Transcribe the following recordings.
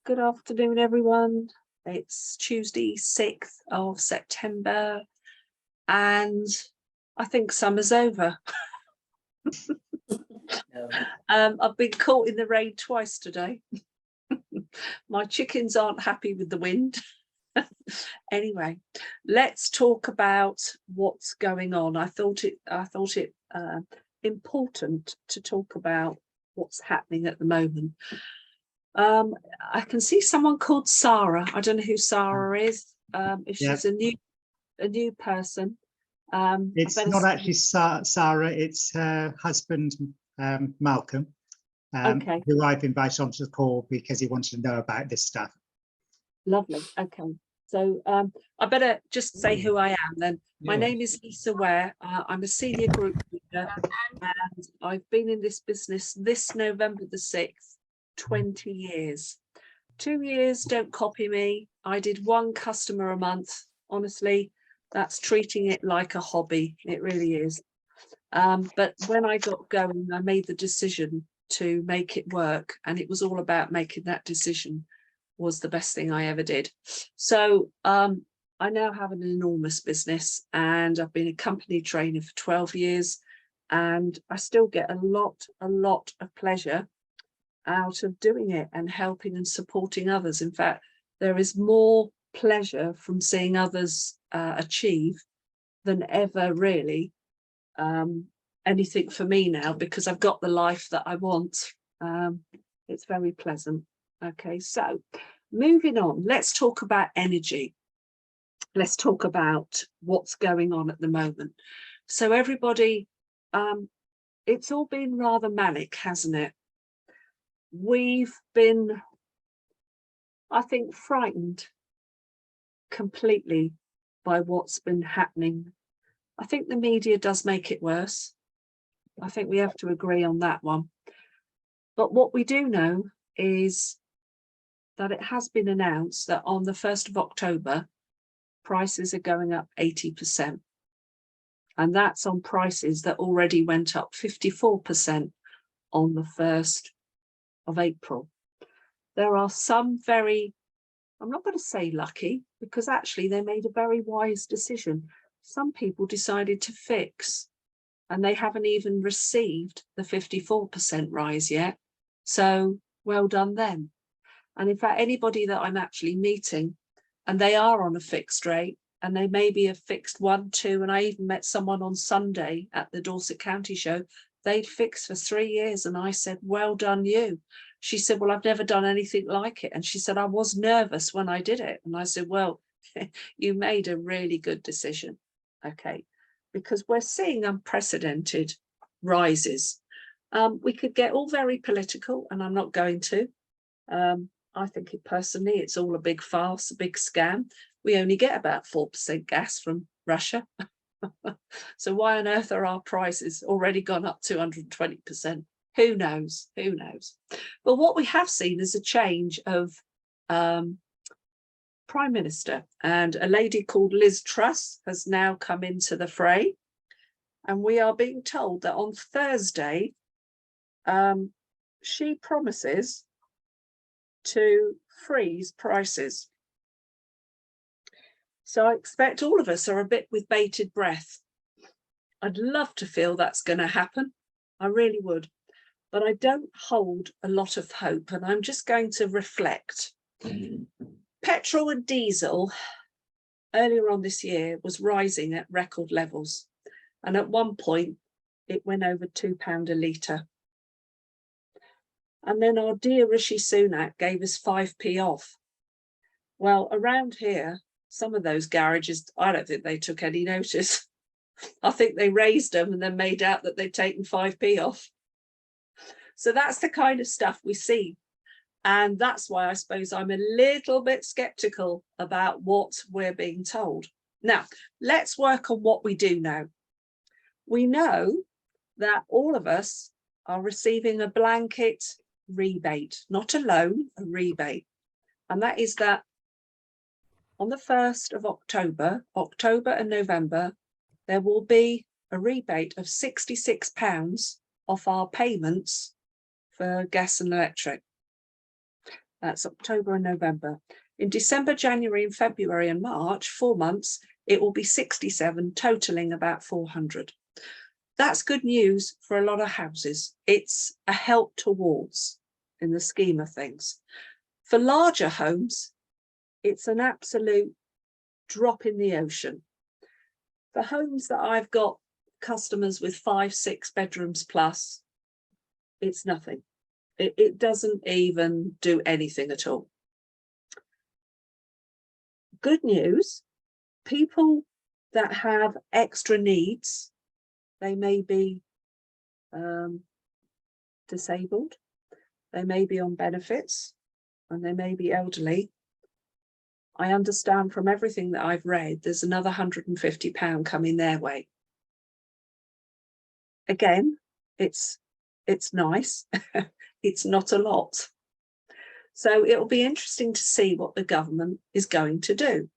Good afternoon, everyone. It's Tuesday, 6th of September, and I think summer's over. I've been caught in the rain twice today. My chickens aren't happy with the wind. Anyway, let's talk about what's going on. I thought it important to talk about what's happening at the moment. I can see someone called Sarah. I don't know who Sarah is. If she's a new person. It's not actually Sarah, it's her husband, Malcolm, okay, who I've invited onto the call because he wanted to know about this stuff. Lovely. Okay, so I better just say who I am then. My name is Lisa Ware. I'm a senior group leader, and I've been in this business this November the 6th, 20 years. 2 years, don't copy me. I did one customer a month. Honestly, that's treating it like a hobby. It really is. But when I got going, I made the decision to make it work, and it was all about making that decision was the best thing I ever did. So I now have an enormous business, and I've been a company trainer for 12 years, and I still get a lot of pleasure out of doing it and helping and supporting others. In fact, there is more pleasure from seeing others achieve than ever really anything for me now, because I've got the life that I want. It's very pleasant. Okay, so moving on, let's talk about energy. Let's talk about what's going on at the moment. So everybody, it's all been rather manic, hasn't it? We've been, I think, frightened completely by what's been happening. I think the media does make it worse. I think we have to agree on that one. But what we do know is that it has been announced that on the 1st of October, prices are going up 80%. And that's on prices that already went up 54% on the 1st of April. There are some very, I'm not going to say lucky, because actually they made a very wise decision. Some people decided to fix, and they haven't even received the 54% rise yet. So well done them. And in fact, anybody that I'm actually meeting, and they are on a fixed rate, and they maybe have fixed 1, 2, and I even met someone on Sunday at the Dorset County show, they'd fixed for 3 years. And I said, well done you. She said, well, I've never done anything like it. And she said, I was nervous when I did it. And I said, well, you made a really good decision. Okay, because we're seeing unprecedented rises. We could get all very political, and I'm not going to. I think it personally, it's all a big farce, a big scam. We only get about 4% gas from Russia. So why on earth are our prices already gone up 220%? Who knows? Who knows? But what we have seen is a change of Prime Minister, and a lady called Liz Truss has now come into the fray. And we are being told that on Thursday, she promises to freeze prices. So I expect all of us are a bit with bated breath. I'd love to feel that's going to happen. I really would. But I don't hold a lot of hope, and I'm just going to reflect. Petrol and diesel earlier on this year was rising at record levels. And at one point, it went over £2 a litre. And then our dear Rishi Sunak gave us 5p off. Well, around here, some of those garages, I don't think they took any notice. I think they raised them and then made out that they'd taken 5p off. So that's the kind of stuff we see. And that's why I suppose I'm a little bit skeptical about what we're being told. Now, let's work on what we do know. We know that all of us are receiving a blanket rebate, not a loan, a rebate. And that is that on the 1st of October and November, there will be a rebate of £66 off our payments for gas and electric. That's October and November. In December, January and February and March, 4 months, it will be 67, totaling about 400. That's good news for a lot of houses. It's a help towards in the scheme of things. For larger homes, it's an absolute drop in the ocean. For homes that I've got customers with 5, 6 bedrooms plus, it's nothing. It doesn't even do anything at all. Good news, people that have extra needs, they may be disabled, they may be on benefits, and they may be elderly. I understand from everything that I've read, there's another £150 coming their way. Again, it's nice. It's not a lot. So it'll be interesting to see what the government is going to do.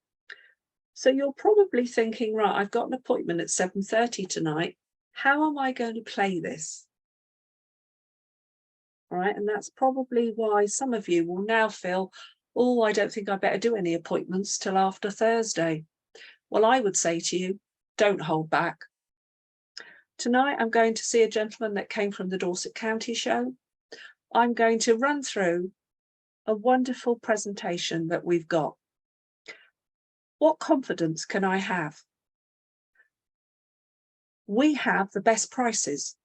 So you're probably thinking, right, I've got an appointment at 7:30 tonight. How am I going to play this? All right, and that's probably why some of you will now feel, oh, I don't think I better do any appointments till after Thursday. Well, I would say to you, don't hold back. Tonight, I'm going to see a gentleman that came from the Dorset County show. I'm going to run through a wonderful presentation that we've got. What confidence can I have? We have the best prices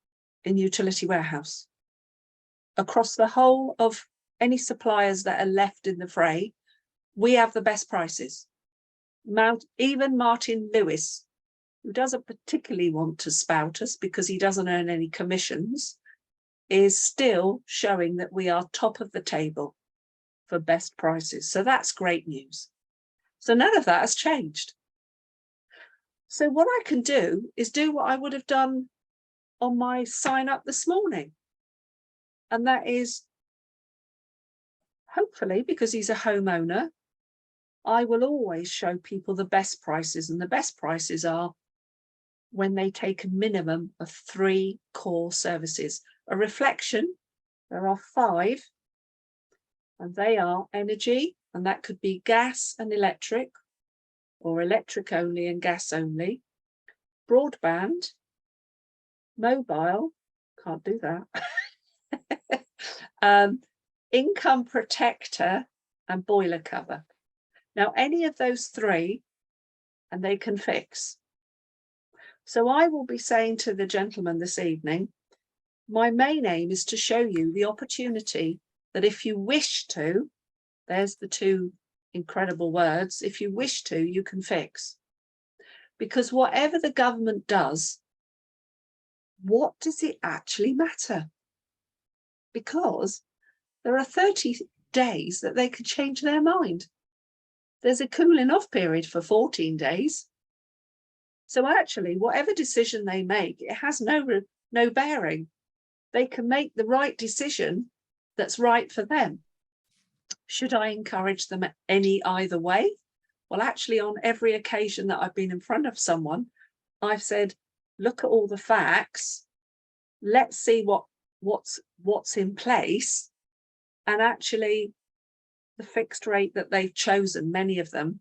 in Utility Warehouse. Across the whole of any suppliers that are left in the fray, we have the best prices. Even Martin Lewis, who doesn't particularly want to spout us because he doesn't earn any commissions, is still showing that we are top of the table for best prices. So that's great news. So none of that has changed. So what I can do is do what I would have done on my sign up this morning. And that is, hopefully, because he's a homeowner, I will always show people the best prices. And the best prices are when they take a minimum of 3 core services. A reflection, there are 5, and they are energy, and that could be gas and electric, or electric only and gas only, broadband, mobile, can't do that, income protector, and boiler cover. Now, any of those 3, and they can fix. So I will be saying to the gentleman this evening, my main aim is to show you the opportunity that if you wish to, there's the 2 incredible words, if you wish to, you can fix. Because whatever the government does, what does it actually matter? Because there are 30 days that they could change their mind. There's a cooling off period for 14 days. So actually, whatever decision they make, it has no bearing. They can make the right decision that's right for them. Should I encourage them any either way? Well, actually, on every occasion that I've been in front of someone, I've said, look at all the facts. Let's see what's in place. And actually, the fixed rate that they've chosen, many of them,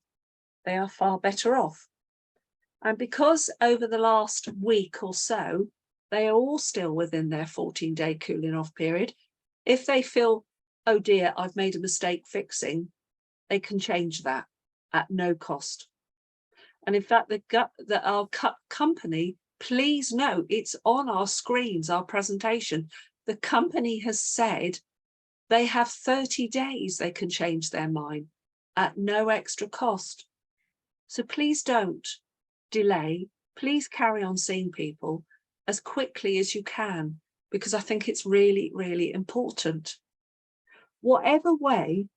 they are far better off. And because over the last week or so, they are all still within their 14-day cooling off period, if they feel, oh dear, I've made a mistake fixing, they can change that at no cost. And in fact, our company, please note, it's on our screens, our presentation. The company has said they have 30 days they can change their mind at no extra cost. So please don't delay. Please carry on seeing people as quickly as you can, because I think it's really, really important. Whatever way,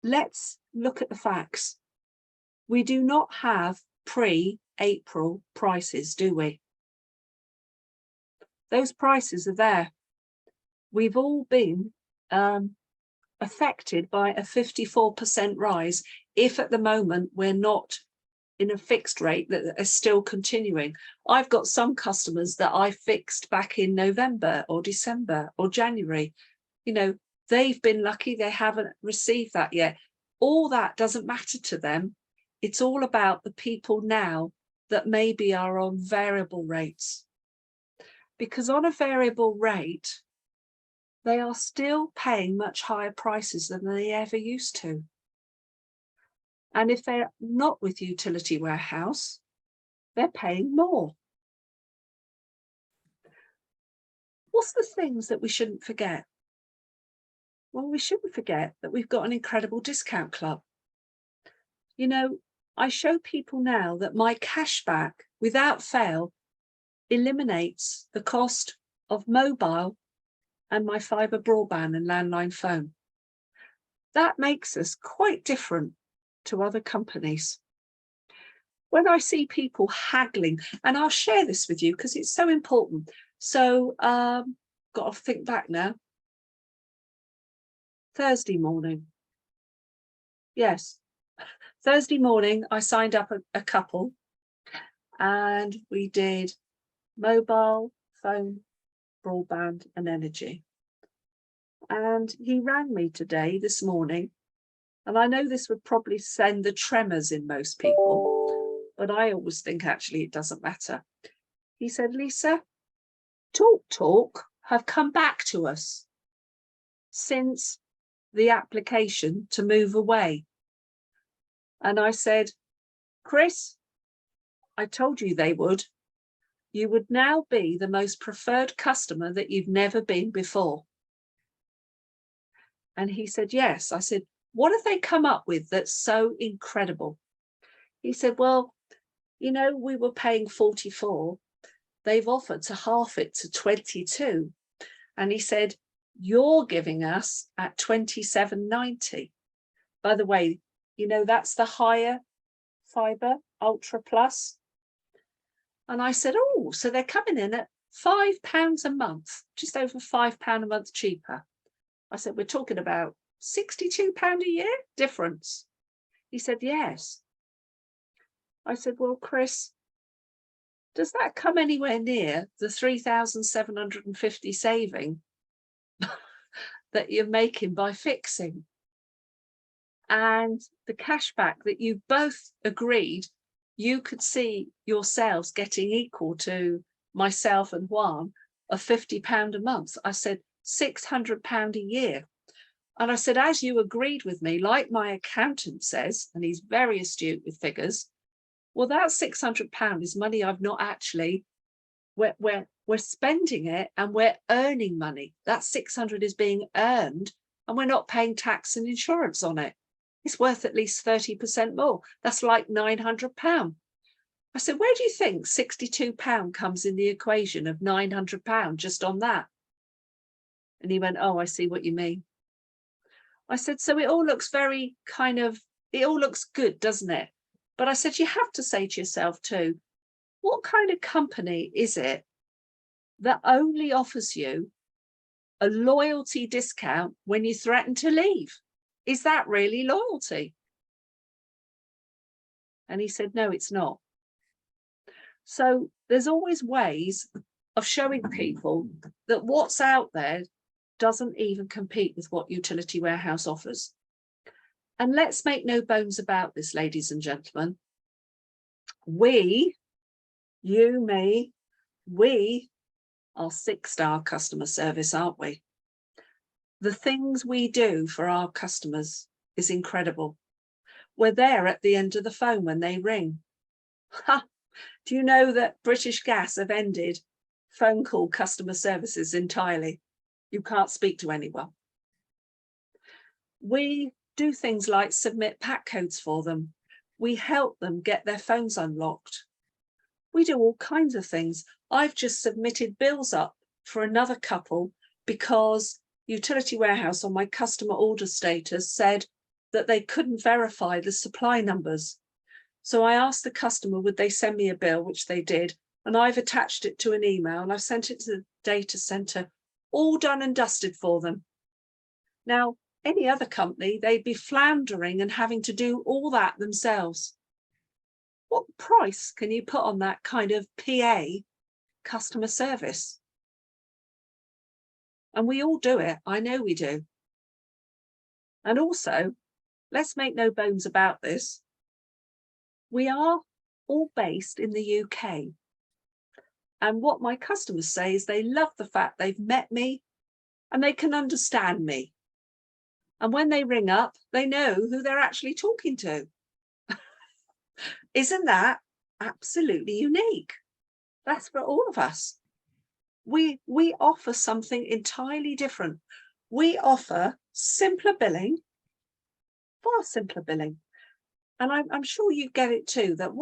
let's look at the facts. We do not have pre-April prices, do we? Those prices are there. We've all been affected by a 54% rise, if at the moment we're not in a fixed rate that is still continuing. I've got some customers that I fixed back in November or December or January. You know, They've been lucky they haven't received that yet. All that doesn't matter to them. It's all about the people now that maybe are on variable rates. Because on a variable rate, they are still paying much higher prices than they ever used to. And if they're not with Utility Warehouse, they're paying more. What's the things that we shouldn't forget? Well, we shouldn't forget that we've got an incredible discount club. You know, I show people now that my cashback, without fail, eliminates the cost of mobile and my fibre broadband and landline phone. That makes us quite different to other companies. When I see people haggling, and I'll share this with you because it's so important. So, got to think back now. Thursday morning. Yes, Thursday morning, I signed up a couple and we did mobile, phone, broadband and energy. And he rang me today, this morning, and I know this would probably send the tremors in most people, but I always think actually it doesn't matter. He said, Lisa, TalkTalk have come back to us since the application to move away. And I said, Chris, I told you they would. You would now be the most preferred customer that you've never been before. And he said, yes. I said, what have they come up with that's so incredible? He said, well, you know, we were paying 44. They've offered to half it to 22. And he said, you're giving us at 27.90. By the way, you know, that's the higher fibre, Ultra Plus. And I said, oh, so they're coming in at £5 a month, just over £5 a month cheaper. I said, we're talking about £62 a year difference. He said, yes. I said, well, Chris, does that come anywhere near the 3,750 saving that you're making by fixing? And the cashback that you both agreed you could see yourselves getting equal to myself and Juan of £50 a month. I said, £600 a year. And I said, as you agreed with me, like my accountant says, and he's very astute with figures, well, that £600 is money I've not actually, we're spending it and we're earning money. That 600 is being earned and we're not paying tax and insurance on it. It's worth at least 30% more. That's like £900. I said, where do you think £62 comes in the equation of £900 just on that? And he went, oh, I see what you mean. I said, so it all looks very kind of, it all looks good, doesn't it? But I said, you have to say to yourself too, what kind of company is it that only offers you a loyalty discount when you threaten to leave? Is that really loyalty? And he said, no, it's not. So there's always ways of showing people that what's out there doesn't even compete with what Utility Warehouse offers. And let's make no bones about this, ladies and gentlemen. We, you, me, we are 6-star customer service, aren't we? The things we do for our customers is incredible. We're there at the end of the phone when they ring. Ha! Do you know that British Gas have ended phone call customer services entirely? You can't speak to anyone. We do things like submit pack codes for them. We help them get their phones unlocked. We do all kinds of things. I've just submitted bills up for another couple because Utility Warehouse on my customer order status said that they couldn't verify the supply numbers. So I asked the customer, would they send me a bill, which they did. And I've attached it to an email and I've sent it to the data center, all done and dusted for them. Now, any other company, they'd be floundering and having to do all that themselves. What price can you put on that kind of PA customer service? And we all do it. I know we do. And also, let's make no bones about this, we are all based in the UK. And what my customers say is they love the fact they've met me and they can understand me. And when they ring up, they know who they're actually talking to. Isn't that absolutely unique? That's for all of us. We offer something entirely different. We offer simpler billing, far simpler billing. And I'm sure you get it too, that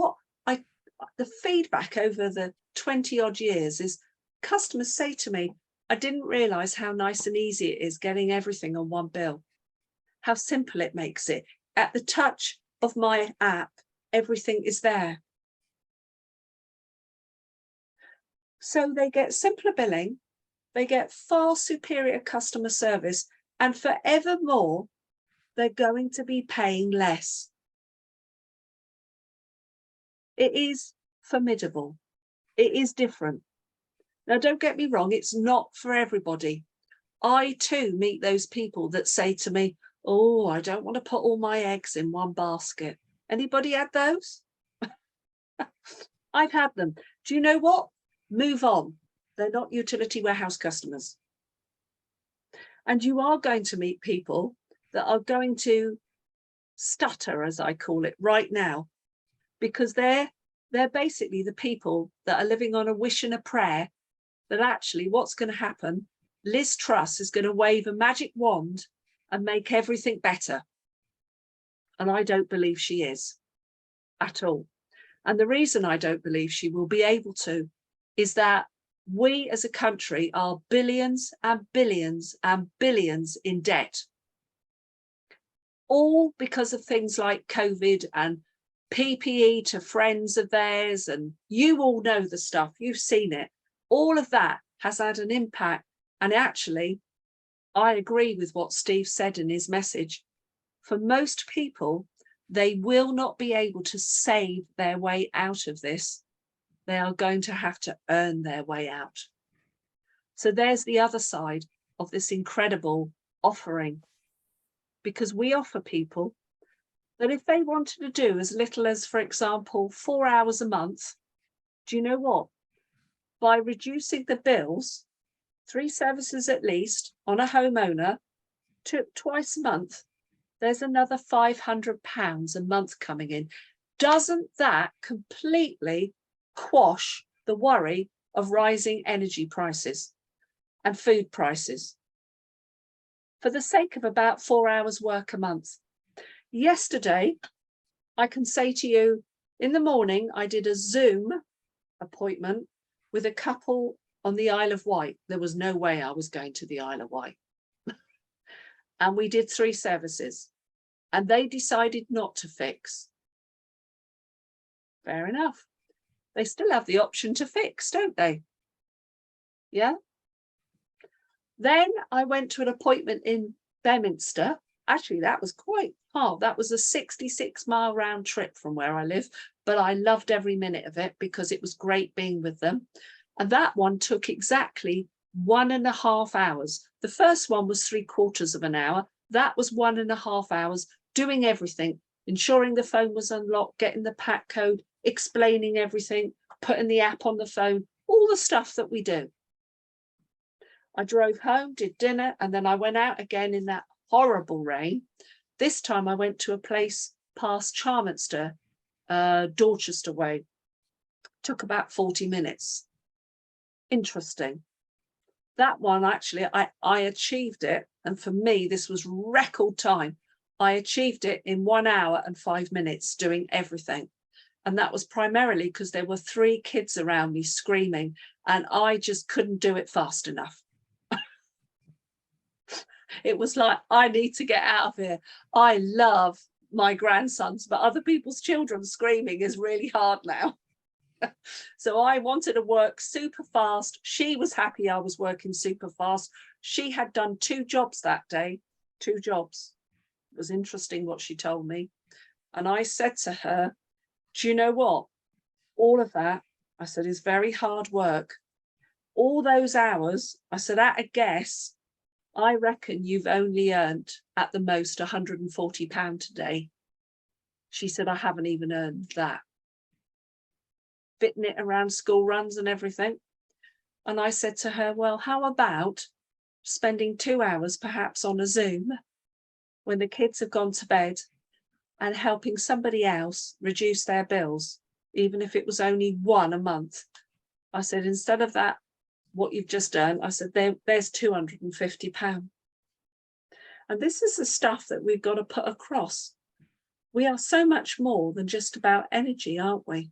the feedback over the 20 odd years is customers say to me, I didn't realize how nice and easy it is getting everything on one bill, how simple it makes it. At the touch of my app, everything is there. So they get simpler billing, they get far superior customer service, and forevermore, they're going to be paying less. It is formidable. It is different. Now, don't get me wrong, it's not for everybody. I too meet those people that say to me, oh, I don't want to put all my eggs in one basket. Anybody had those? I've had them. Do you know what? Move on. They're not utility warehouse customers. And you are going to meet people that are going to stutter, as I call it, right now, because they're basically the people that are living on a wish and a prayer that actually what's going to happen, Liz Truss is going to wave a magic wand and make everything better. And I don't believe she is at all. And the reason I don't believe she will be able to is that we as a country are billions and billions and billions in debt. All because of things like COVID and PPE to friends of theirs, and you all know the stuff, you've seen it. All of that has had an impact. And actually, I agree with what Steve said in his message. For most people, they will not be able to save their way out of this. They are going to have to earn their way out. So there's the other side of this incredible offering, because we offer people that if they wanted to do as little as, for example, 4 hours a month, do you know what? By reducing the bills, 3 services at least on a homeowner, twice a month, there's another £500 a month coming in. Doesn't that completely quash the worry of rising energy prices and food prices for the sake of about 4 hours work a month? Yesterday, I can say to you, in the morning, I did a Zoom appointment with a couple on the Isle of Wight. There was no way I was going to the Isle of Wight. And we did 3 services and they decided not to fix. Fair enough. They still have the option to fix, don't they? Yeah. Then I went to an appointment in Bedminster. Actually, that was quite hard. That was a 66-mile round trip from where I live, but I loved every minute of it because it was great being with them. And that one took exactly 1.5 hours. The first one was 3/4 of an hour. That was 1.5 hours, doing everything, ensuring the phone was unlocked, getting the PAC code, explaining everything, putting the app on the phone, all the stuff that we do. I drove home, did dinner, and then I went out again in that horrible rain. This time I went to a place past Charminster, Dorchester way. Took about 40 minutes. Interesting. That one, actually, I achieved it. And for me, this was record time. I achieved it in 1 hour and 5 minutes doing everything. And that was primarily because there were 3 kids around me screaming and I just couldn't do it fast enough. It was like, I need to get out of here. I love my grandsons, but other people's children screaming is really hard now. So I wanted to work super fast. She was happy I was working super fast. She had done 2 jobs that day, 2 jobs. It was interesting what she told me. And I said to her, do you know what? All of that, I said, is very hard work. All those hours, I said, at a guess, I reckon you've only earned at the most £140 today. She said, I haven't even earned that. Fitting it around school runs and everything. And I said to her, well, how about spending 2 hours perhaps on a Zoom when the kids have gone to bed and helping somebody else reduce their bills, even if it was only one a month. I said, instead of that, what you've just done, I said, there's £250. And this is the stuff that we've got to put across. We are so much more than just about energy, aren't we?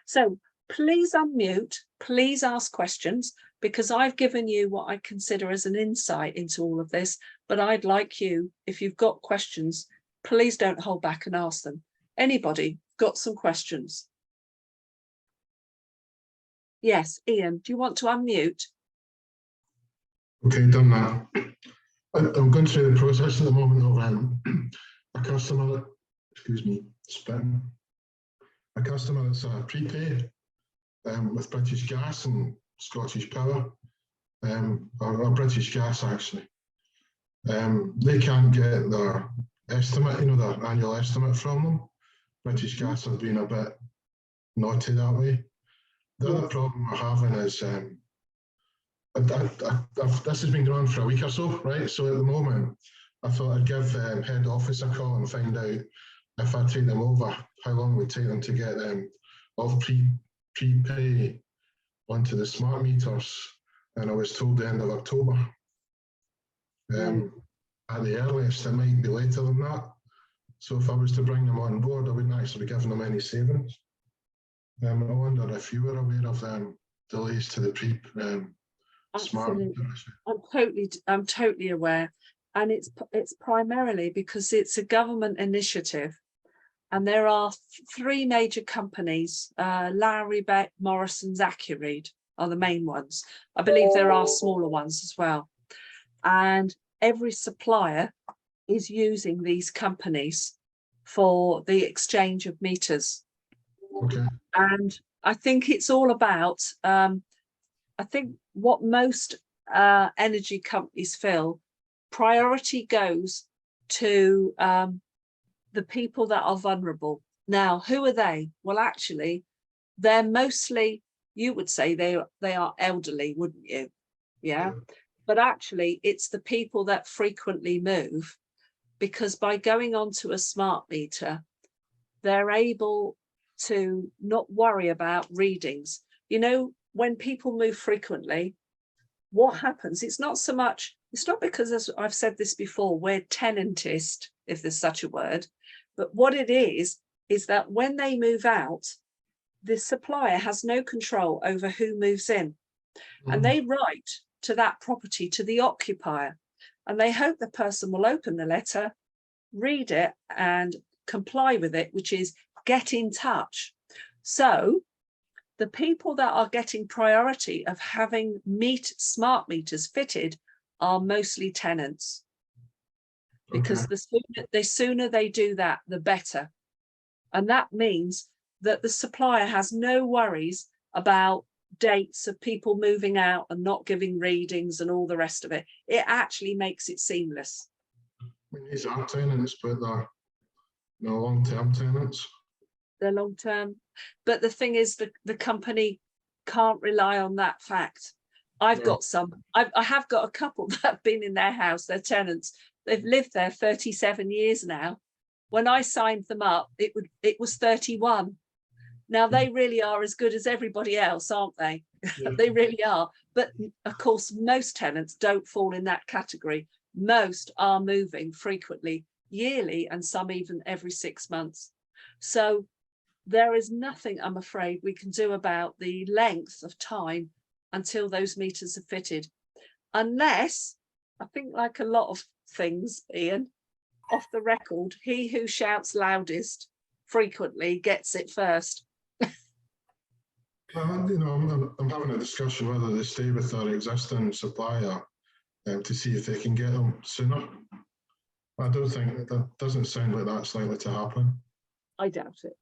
So please unmute, please ask questions, because I've given you what I consider as an insight into all of this, but I'd like you, if you've got questions, please don't hold back and ask them. Anybody got some questions? Yes, Ian, do you want to unmute? Okay, done that. I'm going through the process at the moment of a customer, excuse me, spitting. A customer that's a prepay with British Gas and Scottish Power, or British Gas actually. They can't get their estimate, their annual estimate from them. British Gas have been a bit naughty that way. The other problem we're having is this has been going on for a week or so, right? So at the moment, I thought I'd give head office a call and find out if I take them over, how long it would take them to get all prepay onto the smart meters. And I was told the end of October. At the earliest, it might be later than that. So if I was to bring them on board, I wouldn't actually be giving them any savings. I wonder if you were aware of delays to the smart meter. I'm totally aware, and it's primarily because it's a government initiative, and there are 3 major companies. Lowry, Beck, Morrison's, Accuread are the main ones. I believe there are smaller ones as well, and every supplier is using these companies for the exchange of meters. Okay. And I think it's all about, I think what most energy companies feel, priority goes to the people that are vulnerable. Now, who are they? Well, actually, they're mostly, you would say they are elderly, wouldn't you? Yeah. But actually, it's the people that frequently move, because by going onto a smart meter, they're able to not worry about readings. When people move frequently, what happens? It's not so much, it's not because, as I've said this before, we're tenantist, if there's such a word, but what it is that when they move out, the supplier has no control over who moves in. And they write to that property, to the occupier, and they hope the person will open the letter, read it and comply with it, which is get in touch. So the people that are getting priority of having smart meters fitted are mostly tenants, because the sooner they do that, the better. And that means that the supplier has no worries about dates of people moving out and not giving readings and all the rest of it. It actually makes it seamless. I mean, these are tenants, but they're long-term tenants. They're long-term. But the thing is, the company can't rely on that fact. I have got a couple that have been in their house, they're tenants. They've lived there 37 years now. When I signed them up, it was 31. Now, they really are as good as everybody else, aren't they? Yeah. They really are. But of course, most tenants don't fall in that category. Most are moving frequently, yearly, and some even every 6 months. So there is nothing, I'm afraid, we can do about the length of time until those meters are fitted. Unless, I think like a lot of things, Ian, off the record, he who shouts loudest frequently gets it first. I'm having a discussion whether they stay with their existing supplier to see if they can get them sooner. I don't think, that doesn't sound like that's likely to happen. I doubt it.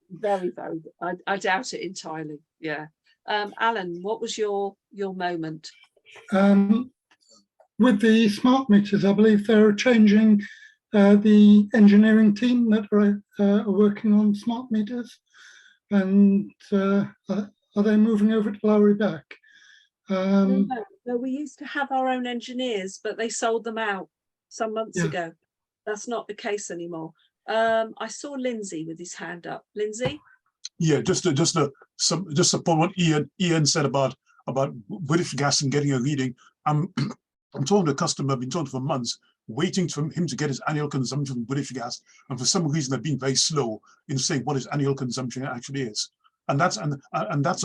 Very, very, I doubt it entirely. Yeah. Alan, what was your moment? with the smart meters, I believe they're changing the engineering team that are working on smart meters, and are they moving over to Lowry Beck? No, we used to have our own engineers, but they sold them out some months ago. That's not the case anymore. I saw Lindsay with his hand up. Lindsay? Yeah, just upon what Ian said about British Gas and getting a reading. I'm talking to a customer, I've been talking for months, waiting for him to get his annual consumption from British Gas, and for some reason they've been very slow in saying what his annual consumption actually is. And that's a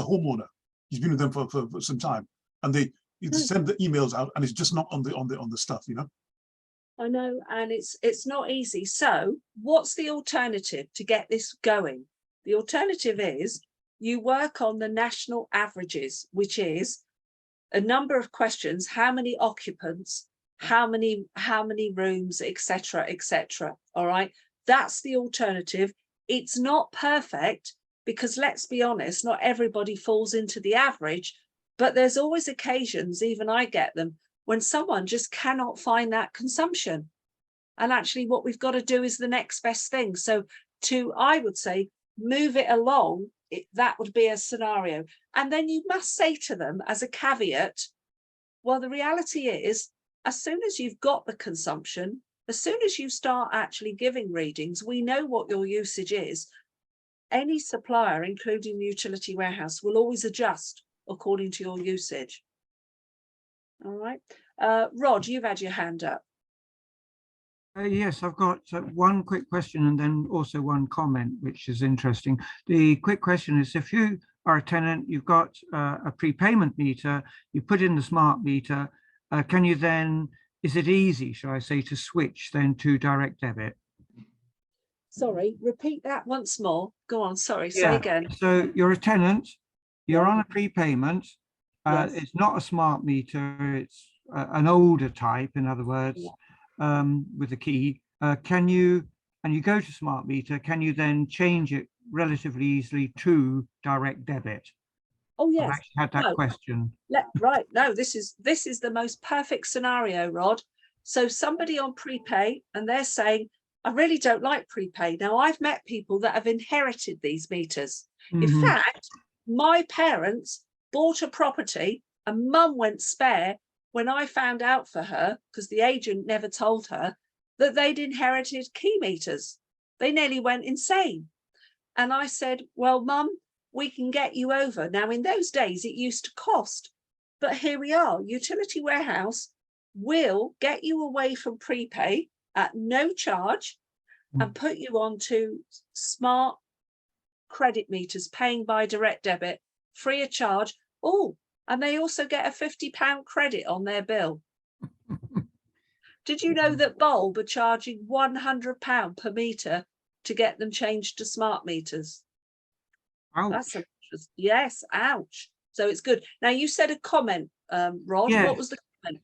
homeowner. He's been with them for some time, and they send the emails out, and it's just not on the stuff, you know. I know, and it's not easy. So what's the alternative to get this going? The alternative is you work on the national averages, which is a number of questions: how many occupants, how many rooms, etc., etc. All right, that's the alternative. It's not perfect, because let's be honest, not everybody falls into the average, but there's always occasions, even I get them, when someone just cannot find that consumption. And actually what we've got to do is the next best thing. So I would say, move it along. That would be a scenario. And then you must say to them as a caveat, well, the reality is, as soon as you've got the consumption, as soon as you start actually giving readings, we know what your usage is. Any supplier, including the utility warehouse, will always adjust according to your usage. All right. Rod, you've had your hand up. Yes, I've got one quick question and then also one comment, which is interesting. The quick question is, if you are a tenant, you've got a prepayment meter, you put in the smart meter, can you then, is it easy, shall I say, to switch then to direct debit? Sorry, repeat that once more. Go on, sorry, say again. So you're a tenant, you're on a prepayment, Yes. It's not a smart meter, it's an older type, in other words. With a key, and you go to smart meter, can you then change it relatively easily to direct debit? Oh yes, I've actually had that question. Right, no, this is the most perfect scenario, Rod. So somebody on prepay, and they're saying, I really don't like prepay. Now I've met people that have inherited these meters. In fact, my parents bought a property and mum went spare when I found out for her, because the agent never told her, that they'd inherited key meters. They nearly went insane. And I said, well, mum, we can get you over. Now, in those days, it used to cost. But here we are. Utility Warehouse will get you away from prepay at no charge and put you onto smart credit meters, paying by direct debit, free of charge. Oh, and they also get a £50 credit on their bill. Did you know that Bulb are charging £100 per meter to get them changed to smart meters? Ouch. That's yes, ouch. So it's good. Now you said a comment, Rod. Yes. What was the comment?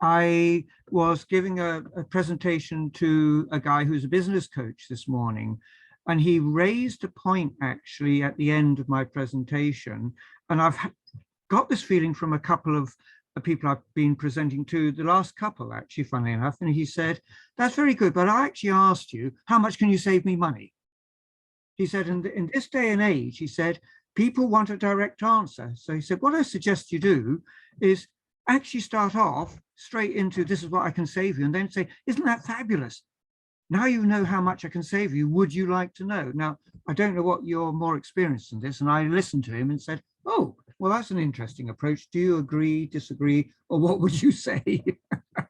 I was giving a presentation to a guy who's a business coach this morning, and he raised a point actually at the end of my presentation, and I've got this feeling from a couple of people I've been presenting to, the last couple actually, funnily enough, and he said, that's very good, but I actually asked you, how much can you save me money? He said, in this day and age, he said, people want a direct answer. So he said, what I suggest you do is actually start off straight into, this is what I can save you, and then say, isn't that fabulous? Now you know how much I can save you. Would you like to know? Now, I don't know what you're more experienced in this. And I listened to him and said, oh, well, that's an interesting approach. Do you agree, disagree, or what would you say?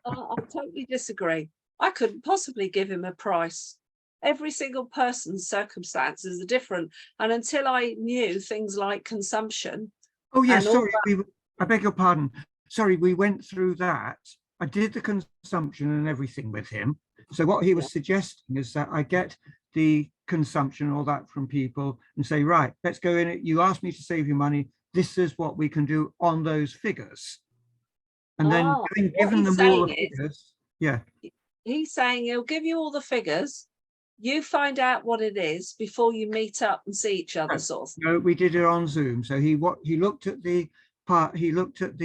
I totally disagree. I couldn't possibly give him a price. Every single person's circumstances are different. And until I knew things like consumption. Oh, yes, sorry, I beg your pardon. Sorry, we went through that. I did the consumption and everything with him. So what he was suggesting is that I get the consumption, all that from people, and say, right, let's go in it. You asked me to save you money. This is what we can do on those figures. And then given them all the figures, he's saying he'll give you all the figures. You find out what it is before you meet up and see each other, sort of. No, we did it on Zoom. So he looked at the part, he did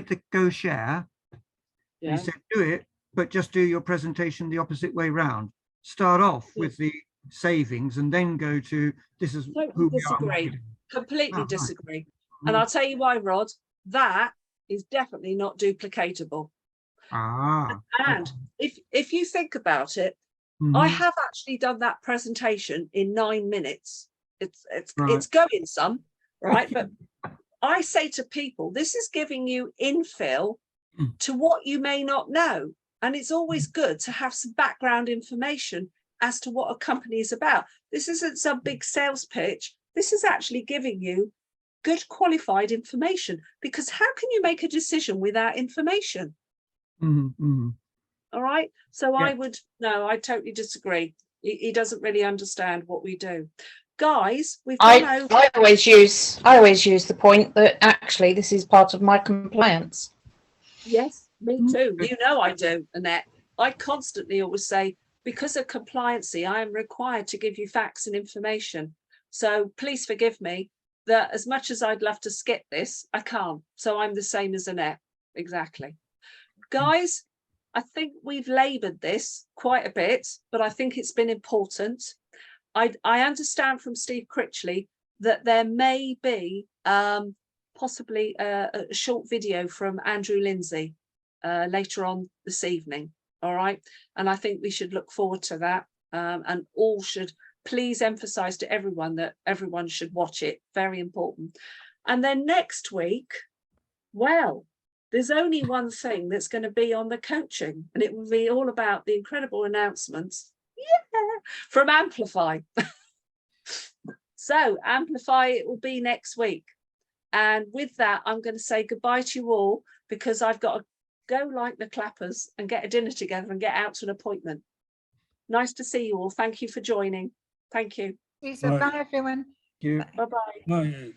the Go Share. Yeah. He said, do it, but just do your presentation the opposite way round. Start off with the savings and then go to this is Totally who we are. and what disagree. we do. Completely right. disagree. And I'll tell you why, Rod. That is definitely not duplicatable. Ah. And if you think about it, Mhm. I have actually done that presentation in 9 minutes. It's Right. going some, right? But I say to people, this is giving you infill to what you may not know. And it's always good to have some background information as to what a company is about. This isn't some big sales pitch. This is actually giving you good qualified information, because how can you make a decision without information? Mhm, mhm. All right. So Yeah. I totally disagree. He doesn't really understand what we do. Guys, we've gone over. I always use the point that actually this is part of my compliance. Yes, me Mm. too. You know I do, Annette. I constantly always say, because of compliancy, I am required to give you facts and information. So please forgive me that as much as I'd love to skip this, I can't. So I'm the same as Annette. Exactly. Guys, I think we've laboured this quite a bit, but I think it's been important. I understand from Steve Critchley that there may be possibly a short video from Andrew Lindsay later on this evening. All right. And I think we should look forward to that. And all should please emphasize to everyone that everyone should watch it. Very important. And then next week, well, there's only one thing that's going to be on the coaching, and it will be all about the incredible announcements from Amplify. So Amplify, it will be next week. And with that, I'm going to say goodbye to you all, because I've got to go like the clappers and get a dinner together and get out to an appointment. Nice to see you all. Thank you for joining. Thank you. So bye, everyone. Thank you. Bye-bye. Bye.